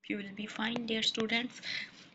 You will be fine, dear students.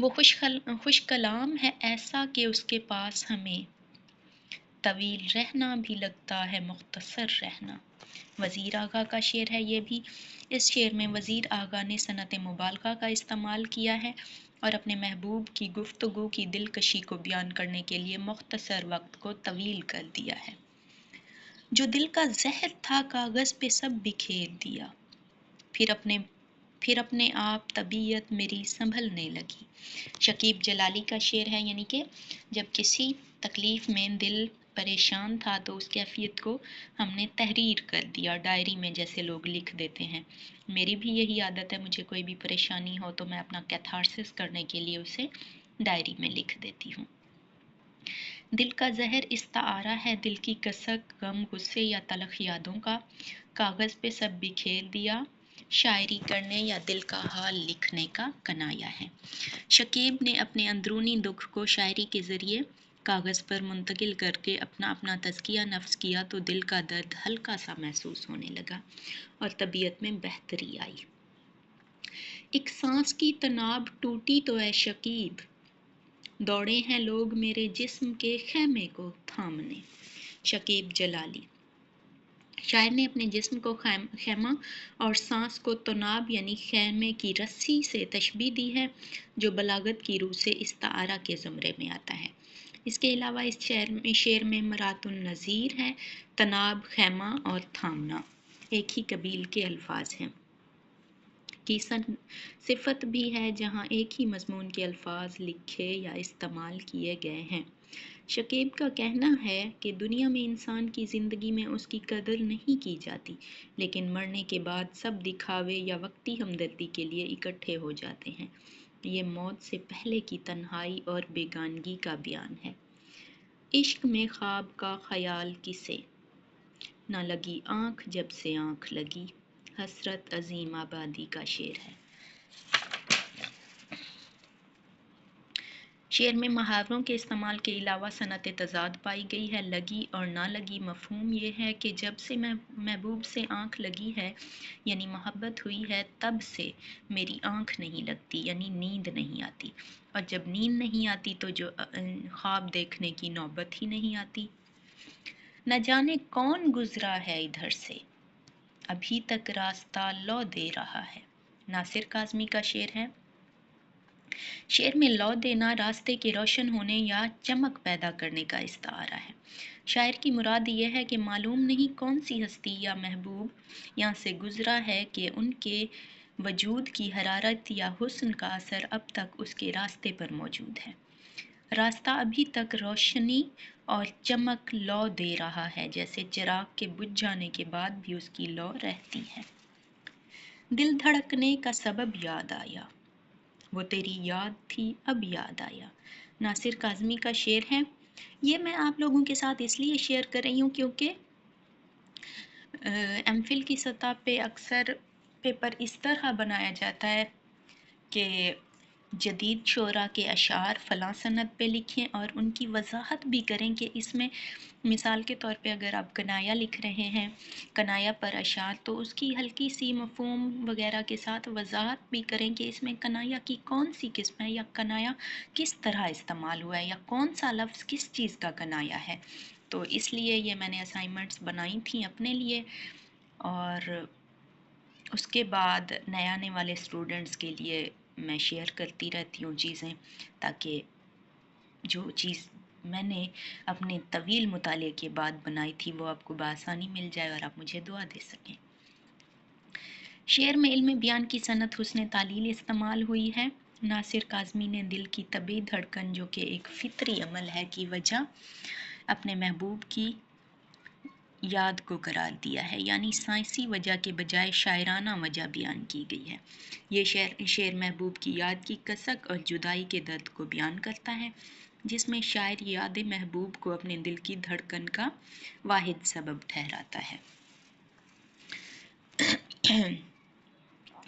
وہ خوش کلام ہے ایسا کہ اس کے پاس ہمیں طویل رہنا بھی لگتا ہے مختصر رہنا۔ وزیر آغا کا شعر ہے یہ بھی۔ اس شعر میں وزیر آغا نے صنعت مبالغہ کا استعمال کیا ہے اور اپنے محبوب کی گفتگو کی دلکشی کو بیان کرنے کے لیے مختصر وقت کو طویل کر دیا ہے۔ جو دل کا زہر تھا کاغذ پہ سب بکھیر دیا، پھر اپنے آپ طبیعت میری سنبھلنے لگی۔ شکیب جلالی کا شعر ہے، یعنی کہ جب کسی تکلیف میں دل پریشان تھا تو اس کیفیت کو ہم نے تحریر کر دیا، ڈائری میں جیسے لوگ لکھ دیتے ہیں۔ میری بھی یہی عادت ہے، مجھے کوئی بھی پریشانی ہو تو میں اپنا کیتھارسس کرنے کے لیے اسے ڈائری میں لکھ دیتی ہوں۔ دل کا زہر استعارہ ہے دل کی کسک، غم غصے یا تلخ یادوں کا، کاغذ پہ سب بکھیر دیا، شاعری کرنے یا دل کا حال لکھنے کا کنایا ہے۔ شکیب نے اپنے اندرونی دکھ کو شاعری کے ذریعے کاغذ پر منتقل کر کے اپنا تزکیہ نفس کیا تو دل کا درد ہلکا سا محسوس ہونے لگا اور طبیعت میں بہتری آئی۔ ایک سانس کی طناب ٹوٹی تو اے شکیب، دوڑے ہیں لوگ میرے جسم کے خیمے کو تھامنے۔ شکیب جلالی۔ شاعر نے اپنے جسم کو خیمہ اور سانس کو طناب یعنی خیمے کی رسی سے تشبیہ دی ہے، جو بلاغت کی روح سے استعارہ کے زمرے میں آتا ہے۔ اس کے علاوہ اس شعر میں مرات النظیر ہے۔ طناب، خیمہ اور تھامنا ایک ہی قبیل کے الفاظ ہیں کی صفت بھی ہے جہاں ایک ہی مضمون کے الفاظ لکھے یا استعمال کیے گئے ہیں۔ شکیب کا کہنا ہے کہ دنیا میں انسان کی زندگی میں اس کی قدر نہیں کی جاتی، لیکن مرنے کے بعد سب دکھاوے یا وقتی ہمدردی کے لیے اکٹھے ہو جاتے ہیں۔ یہ موت سے پہلے کی تنہائی اور بیگانگی کا بیان ہے۔ عشق میں خواب کا خیال کسے، نہ لگی آنکھ جب سے آنکھ لگی، حسرت عظیم آبادی کا شعر ہے۔ شعر میں محاوروں کے استعمال کے علاوہ صنعت تضاد پائی گئی ہے۔ لگی اور نہ لگی مفہوم یہ ہے کہ جب سے محبوب سے آنکھ لگی ہے یعنی محبت ہوئی ہے، تب سے میری آنکھ نہیں لگتی یعنی نیند نہیں آتی، اور جب نیند نہیں آتی تو جو خواب دیکھنے کی نوبت ہی نہیں آتی۔ نہ جانے کون گزرا ہے ادھر سے، ابھی تک راستہ لو دے رہا ہے۔ ناصر کاظمی کا شعر ہے۔ شعر میں لو دینا راستے کے روشن ہونے یا چمک پیدا کرنے کا استعارہ ہے۔ شاعر کی مراد یہ ہے کہ معلوم نہیں کون سی ہستی یا محبوب یہاں سے گزرا ہے کہ ان کے وجود کی حرارت یا حسن کا اثر اب تک اس کے راستے پر موجود ہے۔ راستہ ابھی تک روشنی اور چمک لو دے رہا ہے، جیسے چراغ کے بجھ جانے کے بعد بھی اس کی لو رہتی ہے۔ دل دھڑکنے کا سبب یاد آیا، وہ تیری یاد تھی اب یاد آیا۔ ناصر کاظمی کا شعر ہے۔ یہ میں آپ لوگوں کے ساتھ اس لیے شیئر کر رہی ہوں کیونکہ ایم فل کی سطح پہ اکثر پیپر اس طرح بنایا جاتا ہے کہ جدید شعراء کے اشعار فلاں سند پہ لکھیں اور ان کی وضاحت بھی کریں کہ اس میں مثال کے طور پہ اگر آپ کنایا لکھ رہے ہیں، کنایا پر اشعار، تو اس کی ہلکی سی مفہوم وغیرہ کے ساتھ وضاحت بھی کریں کہ اس میں کنایا کی کون سی قسم ہے یا کنایا کس طرح استعمال ہوا ہے یا کون سا لفظ کس چیز کا کنایا ہے۔ تو اس لیے یہ میں نے اسائنمنٹس بنائی تھیں اپنے لیے، اور اس کے بعد نئے آنے والے اسٹوڈنٹس کے لیے میں شیئر کرتی رہتی ہوں چیزیں، تاکہ جو چیز میں نے اپنے طویل مطالعے کے بعد بنائی تھی وہ آپ کو بآسانی مل جائے اور آپ مجھے دعا دے سکیں۔ شعر میں علم بیان کی صنعت حسن تعلیل استعمال ہوئی ہے۔ ناصر کاظمی نے دل کی طبیعی دھڑکن جو کہ ایک فطری عمل ہے کی وجہ اپنے محبوب کی یاد کو قرار دیا ہے، یعنی سائنسی وجہ کے بجائے شاعرانہ وجہ بیان کی گئی ہے۔ یہ شعر محبوب کی یاد کی کسک اور جدائی کے درد کو بیان کرتا ہے، جس میں شاعر یاد محبوب کو اپنے دل کی دھڑکن کا واحد سبب ٹھہراتا ہے۔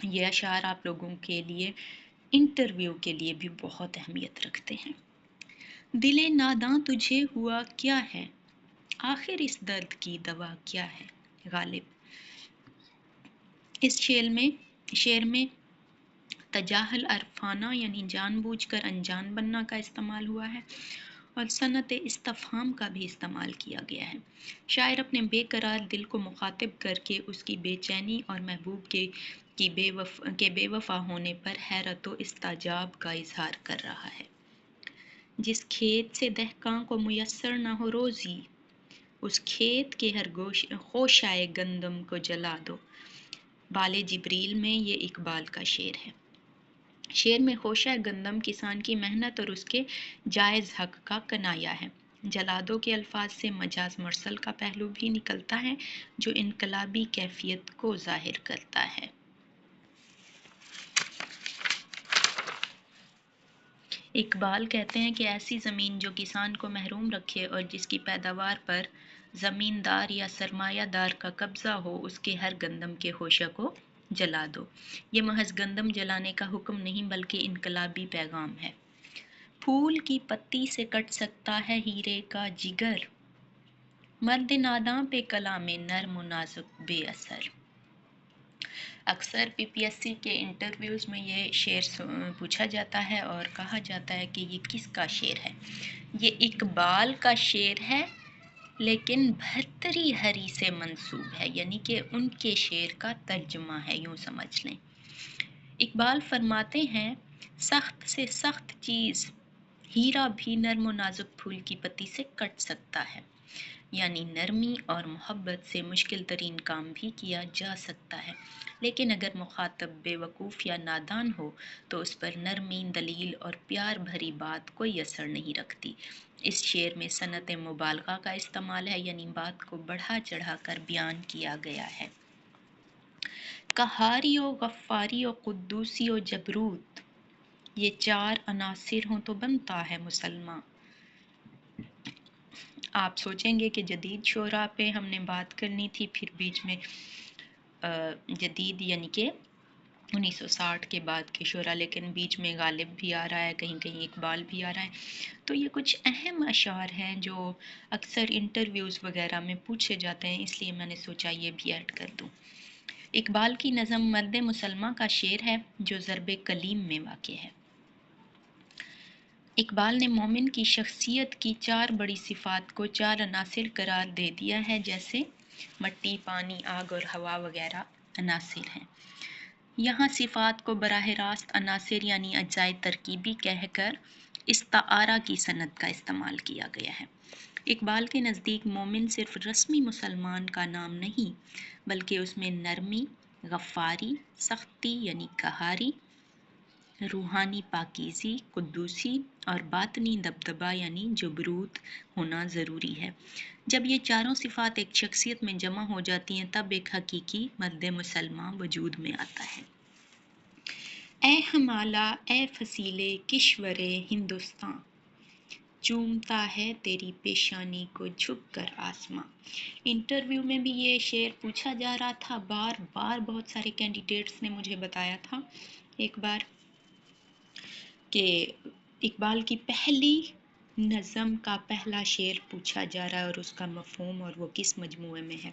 یہ اشعار آپ لوگوں کے لیے انٹرویو کے لیے بھی بہت اہمیت رکھتے ہیں۔ دل ناداں تجھے ہوا کیا ہے، آخر اس درد کی دوا کیا ہے۔ غالب۔ اس شعر میں تجاہل عرفانہ یعنی جان بوجھ کر انجان بننا کا استعمال ہوا ہے، اور صنعت استفہام کا بھی استعمال کیا گیا ہے۔ شاعر اپنے بے قرار دل کو مخاطب کر کے اس کی بے چینی اور محبوب کے بے وفا ہونے پر حیرت و استعجاب کا اظہار کر رہا ہے۔ جس کھیت سے دہقاں کو میسر نہ ہو روزی، اس کھیت کے ہر خوشائے گندم کو جلا دو۔ بال جبریل میں یہ اقبال کا شعر ہے۔ شعر میں خوشہ گندم کسان کی محنت اور اس کے جائز حق کا کنایا ہے۔ جلا دو کے الفاظ سے مجاز مرسل کا پہلو بھی نکلتا ہے جو انقلابی کیفیت کو ظاہر کرتا ہے۔ اقبال کہتے ہیں کہ ایسی زمین جو کسان کو محروم رکھے اور جس کی پیداوار پر زمیندار یا سرمایہ دار کا قبضہ ہو، اس کے ہر گندم کے خوشہ کو جلا دو۔ یہ محض گندم جلانے کا حکم نہیں بلکہ انقلابی پیغام ہے۔ پھول کی پتی سے کٹ سکتا ہے ہیرے کا جگر، مرد ناداں پہ کلام نرم و نازک بے اثر۔ اکثر پی پی ایس سی کے انٹرویوز میں یہ شعر پوچھا جاتا ہے اور کہا جاتا ہے کہ یہ کس کا شعر ہے۔ یہ اقبال کا شعر ہے، لیکن بھرتری ہری سے منسوب ہے، یعنی کہ ان کے شعر کا ترجمہ ہے، یوں سمجھ لیں۔ اقبال فرماتے ہیں، سخت سے سخت چیز ہیرا بھی نرم و نازک پھول کی پتی سے کٹ سکتا ہے، یعنی نرمی اور محبت سے مشکل ترین کام بھی کیا جا سکتا ہے، لیکن اگر مخاطب بے وقوف یا نادان ہو تو اس پر نرمی، دلیل اور پیار بھری بات کوئی اثر نہیں رکھتی۔ اس شعر میں صنعت مبالغہ کا استعمال ہے، یعنی بات کو بڑھا چڑھا کر بیان کیا گیا ہے۔ قہاری و غفاری و قدوسی و جبروت، یہ چار عناصر ہوں تو بنتا ہے مسلمان۔ آپ سوچیں گے کہ جدید شعراء پہ ہم نے بات کرنی تھی، پھر بیچ میں جدید یعنی کہ 1960 کے بعد کے شعراء، لیکن بیچ میں غالب بھی آ رہا ہے، کہیں کہیں اقبال بھی آ رہا ہے۔ تو یہ کچھ اہم اشعار ہیں جو اکثر انٹرویوز وغیرہ میں پوچھے جاتے ہیں، اس لیے میں نے سوچا یہ بھی ایڈ کر دوں۔ اقبال کی نظم مرد مسلمہ کا شعر ہے جو ضرب کلیم میں واقع ہے۔ اقبال نے مومن کی شخصیت کی چار بڑی صفات کو چار عناصر قرار دے دیا ہے، جیسے مٹی، پانی، آگ اور ہوا وغیرہ عناصر ہیں۔ یہاں صفات کو براہ راست عناصر یعنی اجزائے ترکیبی کہہ کر استعارہ کی صنعت کا استعمال کیا گیا ہے۔ اقبال کے نزدیک مومن صرف رسمی مسلمان کا نام نہیں، بلکہ اس میں نرمی، غفاری، سختی یعنی قہاری، روحانی پاکیزی، قدوسی اور باطنی دبدبہ یعنی جبروت ہونا ضروری ہے۔ جب یہ چاروں صفات ایک شخصیت میں جمع ہو جاتی ہیں تب ایک حقیقی مرد مسلمان وجود میں آتا ہے۔ اے ہمالہ، اے فصیلے کشور ہندوستاں، چومتا ہے تیری پیشانی کو جھک کر آسماں۔ انٹرویو میں بھی یہ شعر پوچھا جا رہا تھا، بار بار بہت سارے کینڈیڈیٹس نے مجھے بتایا تھا ایک بار کہ اقبال کی پہلی نظم کا پہلا شعر پوچھا جا رہا ہے اور اس کا مفہوم اور وہ کس مجموعے میں ہے۔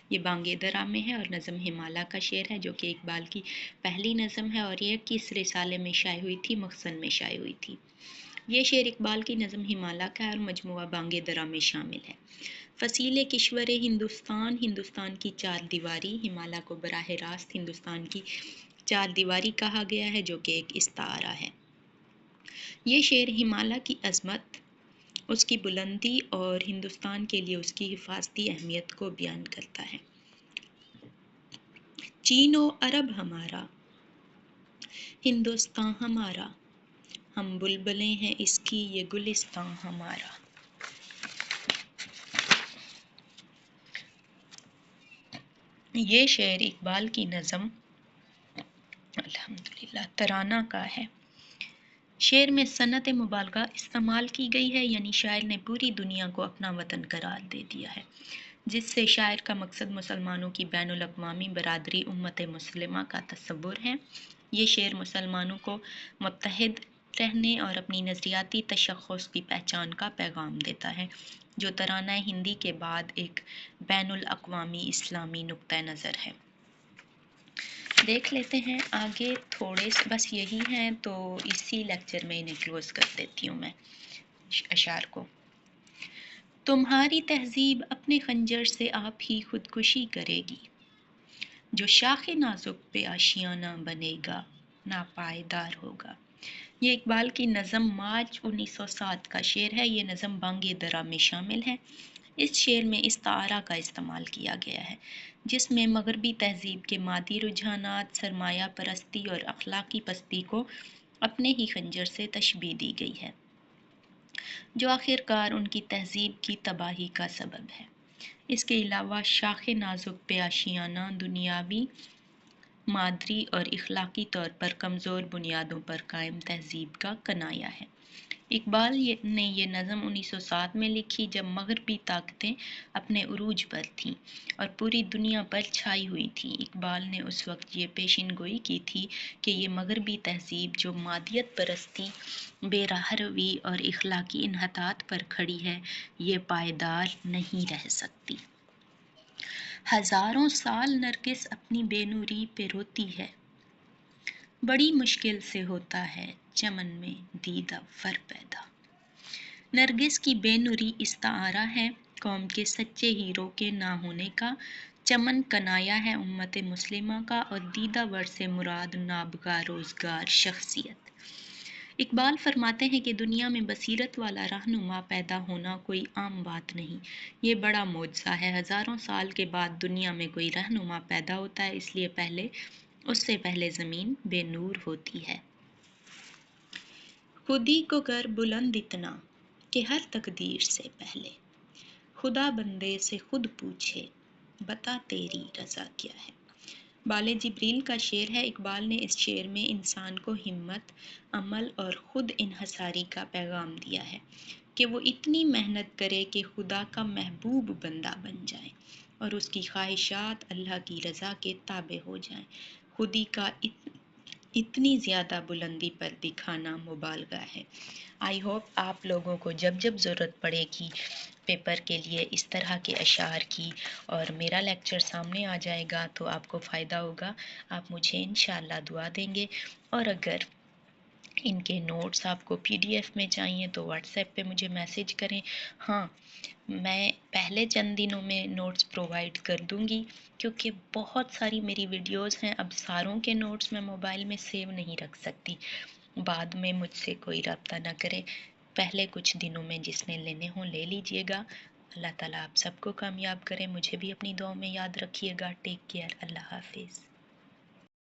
یہ بانگ درا میں ہے اور نظم ہمالہ کا شعر ہے جو کہ اقبال کی پہلی نظم ہے اور یہ کس رسالے میں شائع ہوئی تھی؟ مخزن میں شائع ہوئی تھی۔ یہ شعر اقبال کی نظم ہمالہ کا ہے اور مجموعہ بانگ درا میں شامل ہے۔ فصیل کشور ہندوستان، ہندوستان کی چار دیواری، ہمالہ کو براہ راست ہندوستان کی چار دیواری کہا گیا ہے جو کہ ایک استعارہ ہے۔ یہ شعر ہمالہ کی عظمت، اس کی بلندی اور ہندوستان کے لیے اس کی حفاظتی اہمیت کو بیان کرتا ہے۔ چین و عرب ہمارا، ہندوستان ہمارا، ہم بلبلیں ہیں اس کی یہ گلستان ہمارا۔ یہ شعر اقبال کی نظم الحمدللہ ترانہ کا ہے۔ شعر میں صنعت مبالغہ استعمال کی گئی ہے، یعنی شاعر نے پوری دنیا کو اپنا وطن قرار دے دیا ہے، جس سے شاعر کا مقصد مسلمانوں کی بین الاقوامی برادری امت مسلمہ کا تصور ہے۔ یہ شعر مسلمانوں کو متحد رہنے اور اپنی نظریاتی تشخص کی پہچان کا پیغام دیتا ہے، جو ترانہ ہندی کے بعد ایک بین الاقوامی اسلامی نقطہ نظر ہے۔ دیکھ لیتے ہیں آگے تھوڑے سے، بس یہی ہیں تو اسی لیکچر میں انہیں کلوز کر دیتی ہوں میں اشعار کو۔ تمہاری تہذیب اپنے خنجر سے آپ ہی خودکشی کرے گی، جو شاخ نازک پہ آشیانہ بنے گا ناپائیدار ہوگا۔ یہ اقبال کی نظم مارچ 1907 کا شعر ہے۔ یہ نظم بانگ درا میں شامل ہے۔ اس شعر میں استعارہ کا استعمال کیا گیا ہے، جس میں مغربی تہذیب کے مادی رجحانات، سرمایہ پرستی اور اخلاقی پستی کو اپنے ہی خنجر سے تشبیہ دی گئی ہے، جو آخرکار ان کی تہذیب کی تباہی کا سبب ہے۔ اس کے علاوہ شاخ نازک پہ آشیانہ دنیاوی، مادری اور اخلاقی طور پر کمزور بنیادوں پر قائم تہذیب کا کنایا ہے۔ اقبال نے یہ نظم 1907 میں لکھی جب مغربی طاقتیں اپنے عروج پر تھیں اور پوری دنیا پر چھائی ہوئی تھیں۔ اقبال نے اس وقت یہ پیشین گوئی کی تھی کہ یہ مغربی تہذیب جو مادیت پرستی، بے راہ روی اور اخلاقی انحطاط پر کھڑی ہے، یہ پائیدار نہیں رہ سکتی۔ ہزاروں سال نرگس اپنی بے نوری پہ روتی ہے، بڑی مشکل سے ہوتا ہے چمن میں دیدہ ور پیدا۔ نرگس کی بے نوری استعارہ ہے قوم کے سچے ہیرو کے نہ ہونے کا، چمن کنایا ہے امت مسلمہ کا، اور دیدہ ور سے مراد نابغہ روزگار شخصیت۔ اقبال فرماتے ہیں کہ دنیا میں بصیرت والا رہنما پیدا ہونا کوئی عام بات نہیں، یہ بڑا معجزہ ہے۔ ہزاروں سال کے بعد دنیا میں کوئی رہنما پیدا ہوتا ہے، اس لیے اس سے پہلے زمین بے نور ہوتی ہے۔ خودی کو گر بلند اتنا کہ ہر تقدیر سے پہلے، خدا بندے سے خود پوچھے بتا تیری رضا کیا ہے۔ بال جبریل کا شعر ہے۔ اقبال نے اس شعر میں انسان کو ہمت، عمل اور خود انحصاری کا پیغام دیا ہے کہ وہ اتنی محنت کرے کہ خدا کا محبوب بندہ بن جائے اور اس کی خواہشات اللہ کی رضا کے تابع ہو جائیں۔ خودی کا اتنی زیادہ بلندی پر دکھانا مبالغہ ہے۔ آئی ہوپ آپ لوگوں کو جب جب ضرورت پڑے گی پیپر کے لیے اس طرح کے اشعار کی اور میرا لیکچر سامنے آ جائے گا تو آپ کو فائدہ ہوگا۔ آپ مجھے انشاءاللہ دعا دیں گے، اور اگر ان کے نوٹس آپ کو PDF میں چاہیے تو واٹس ایپ پہ مجھے میسیج کریں۔ ہاں، میں پہلے چند دنوں میں نوٹس پرووائڈ کر دوں گی، کیونکہ بہت ساری میری ویڈیوز ہیں، اب ساروں کے نوٹس میں موبائل میں سیو نہیں رکھ سکتی۔ بعد میں مجھ سے کوئی رابطہ نہ کرے، پہلے کچھ دنوں میں جس نے لینے ہوں لے لیجئے گا۔ اللہ تعالیٰ آپ سب کو کامیاب کرے، مجھے بھی اپنی دعاؤں میں یاد رکھیے گا۔ ٹیک کیئر، اللہ حافظ۔